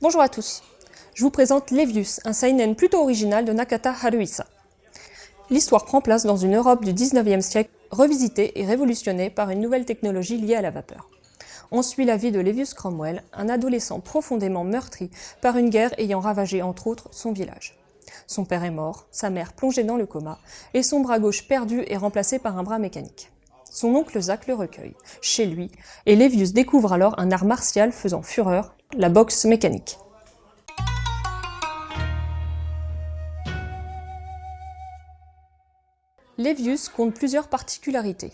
Bonjour à tous, je vous présente Levius, un seinen plutôt original de Nakata Haruhisa. L'histoire prend place dans une Europe du 19e siècle, revisitée et révolutionnée par une nouvelle technologie liée à la vapeur. On suit la vie de Levius Cromwell, un adolescent profondément meurtri par une guerre ayant ravagé entre autres son village. Son père est mort, sa mère plongée dans le coma, et son bras gauche perdu est remplacé par un bras mécanique. Son oncle Zach le recueille, chez lui, et Levius découvre alors un art martial faisant fureur, la boxe mécanique. Levius compte plusieurs particularités.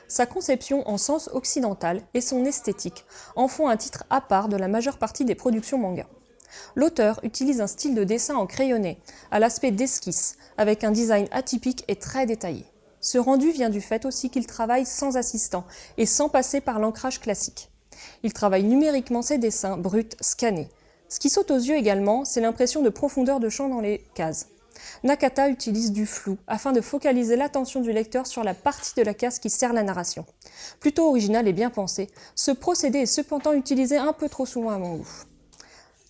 Sa conception en sens occidental et son esthétique en font un titre à part de la majeure partie des productions manga. L'auteur utilise un style de dessin en crayonné, à l'aspect d'esquisse, avec un design atypique et très détaillé. Ce rendu vient du fait aussi qu'il travaille sans assistant et sans passer par l'ancrage classique. Il travaille numériquement ses dessins bruts scannés. Ce qui saute aux yeux également, c'est l'impression de profondeur de champ dans les cases. Nakata utilise du flou afin de focaliser l'attention du lecteur sur la partie de la case qui sert la narration. Plutôt original et bien pensé, ce procédé est cependant utilisé un peu trop souvent à mon goût.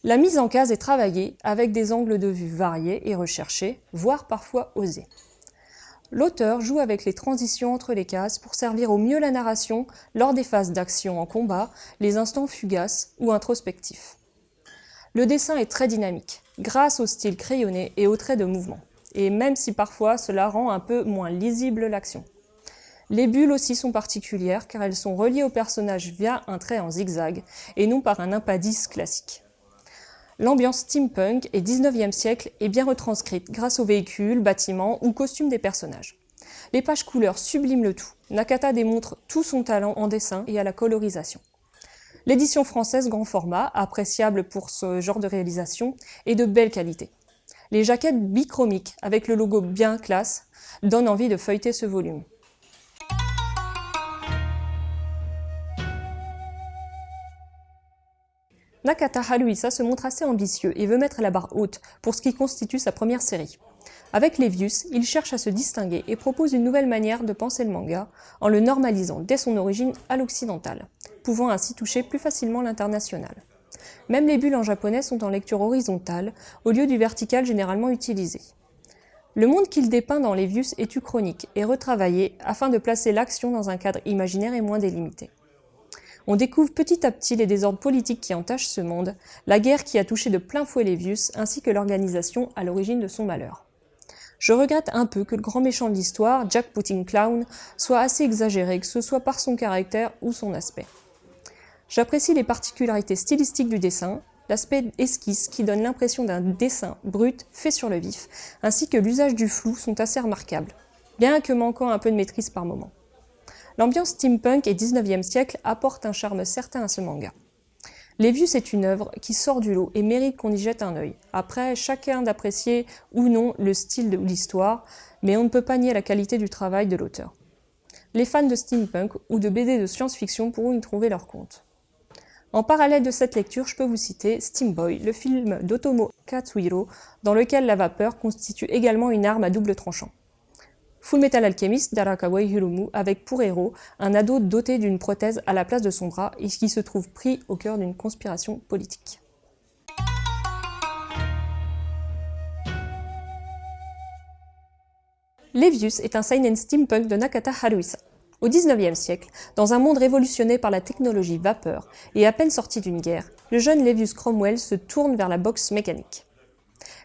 La mise en case est travaillée avec des angles de vue variés et recherchés, voire parfois osés. L'auteur joue avec les transitions entre les cases pour servir au mieux la narration lors des phases d'action en combat, les instants fugaces ou introspectifs. Le dessin est très dynamique, grâce au style crayonné et aux traits de mouvement, et même si parfois cela rend un peu moins lisible l'action. Les bulles aussi sont particulières car elles sont reliées au personnage via un trait en zigzag et non par un impadis classique. L'ambiance steampunk et 19e siècle est bien retranscrite grâce aux véhicules, bâtiments ou costumes des personnages. Les pages couleurs subliment le tout. Nakata démontre tout son talent en dessin et à la colorisation. L'édition française grand format, appréciable pour ce genre de réalisation, est de belle qualité. Les jaquettes bichromiques avec le logo bien classe donnent envie de feuilleter ce volume. Nakata Haruhisa se montre assez ambitieux et veut mettre la barre haute pour ce qui constitue sa première série. Avec Levius, il cherche à se distinguer et propose une nouvelle manière de penser le manga en le normalisant dès son origine à l'occidental, pouvant ainsi toucher plus facilement l'international. Même les bulles en japonais sont en lecture horizontale au lieu du vertical généralement utilisé. Le monde qu'il dépeint dans Levius est uchronique et retravaillé afin de placer l'action dans un cadre imaginaire et moins délimité. On découvre petit à petit les désordres politiques qui entachent ce monde, la guerre qui a touché de plein fouet Levius, ainsi que l'organisation à l'origine de son malheur. Je regrette un peu que le grand méchant de l'histoire, Jack Pudding Clown, soit assez exagéré, que ce soit par son caractère ou son aspect. J'apprécie les particularités stylistiques du dessin, l'aspect esquisse qui donne l'impression d'un dessin brut fait sur le vif, ainsi que l'usage du flou sont assez remarquables, bien que manquant un peu de maîtrise par moments. L'ambiance steampunk et 19e siècle apporte un charme certain à ce manga. Levius est une œuvre qui sort du lot et mérite qu'on y jette un œil. Après, chacun d'apprécier ou non le style ou l'histoire, mais on ne peut pas nier la qualité du travail de l'auteur. Les fans de steampunk ou de BD de science-fiction pourront y trouver leur compte. En parallèle de cette lecture, je peux vous citer Steam Boy, le film d'Otomo Katsuhiro, dans lequel la vapeur constitue également une arme à double tranchant. Full Metal Alchemist d'Arakawa Hiromu avec pour héros un ado doté d'une prothèse à la place de son bras et qui se trouve pris au cœur d'une conspiration politique. Levius est un seinen steampunk de Nakata Haruhisa. Au XIXe siècle, dans un monde révolutionné par la technologie vapeur et à peine sorti d'une guerre, le jeune Levius Cromwell se tourne vers la boxe mécanique.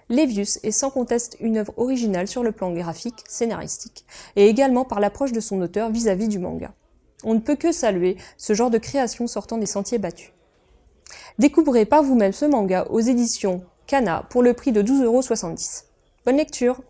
Levius est sans conteste une œuvre originale sur le plan graphique, scénaristique, et également par l'approche de son auteur vis-à-vis du manga. On ne peut que saluer ce genre de création sortant des sentiers battus. Découvrez par vous-même ce manga aux éditions Kana pour le prix de 12,70 €. Bonne lecture!